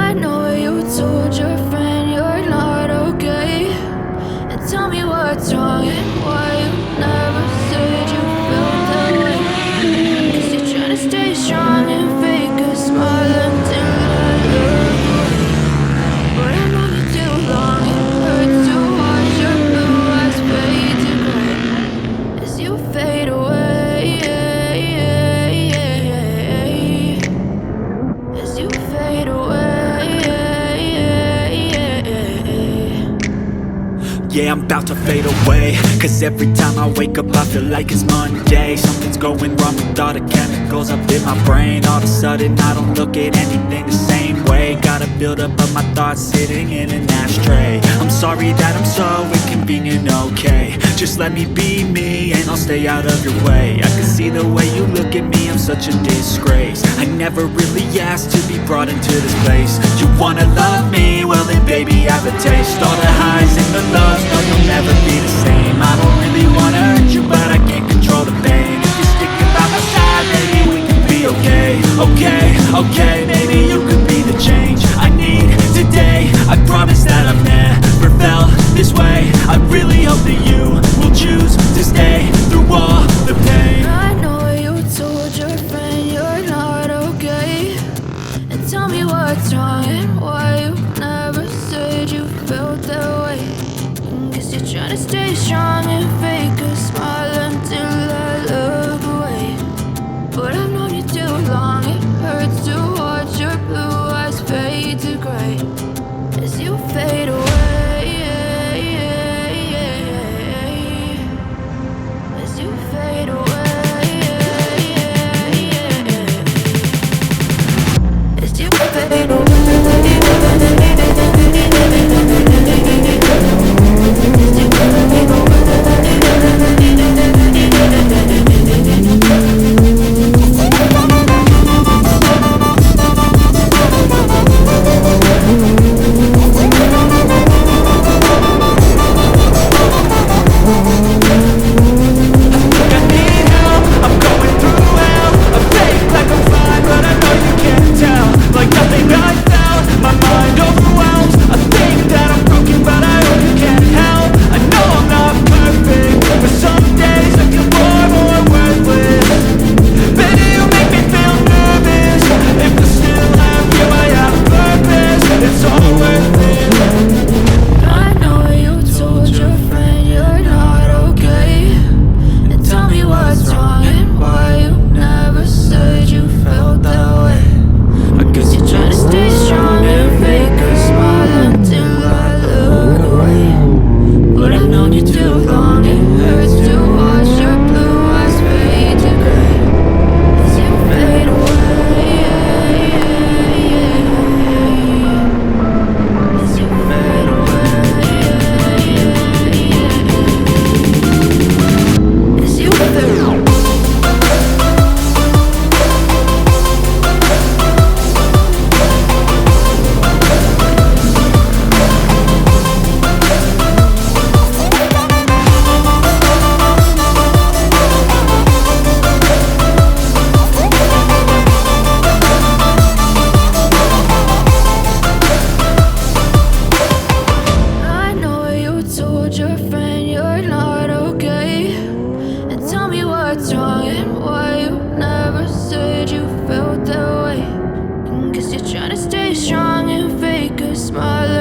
I know you told your friend you're not okay, and tell me what's wrong and why you never said you felt that way. 'Cause you're trying to stay strong and fake a smile until I look away. But I've known you too long, it hurts to watch your blue eyes fade to gray as you fade away, as you fade away. Yeah, I'm about to fade away, 'cause every time I wake up I feel like it's Monday. Something's going wrong with all the chemicals up in my brain. All of a sudden I don't look at anything the same way. Gotta build up of my thoughts sitting in an ashtray. I'm sorry that I'm so inconvenient, okay. Just let me be me and I'll stay out of your way. I can see the way you look at me, I'm such a disgrace. I never really asked to be brought into this place. You wanna love me? Well then baby, have a taste. All the highs and the lows, no, you'll never be the same. I don't really wanna hurt you, but I can't control the pain. If you're sticking by my side, maybe we can be okay. Okay, okay, maybe you could be the change I need today. I promise that I've never felt this way. I really hope that you will choose to stay through all the pain. I know you told your friend you're not okay, and tell me what's wrong and why you never said you felt that way. 'Cause you're trying to stay strong and fake a smile until I look away. But I've known you too long, it hurts to watch your blue eyes fade to gray as you fade away. As you fade away. As you fade away. Trying to stay strong and fake a smile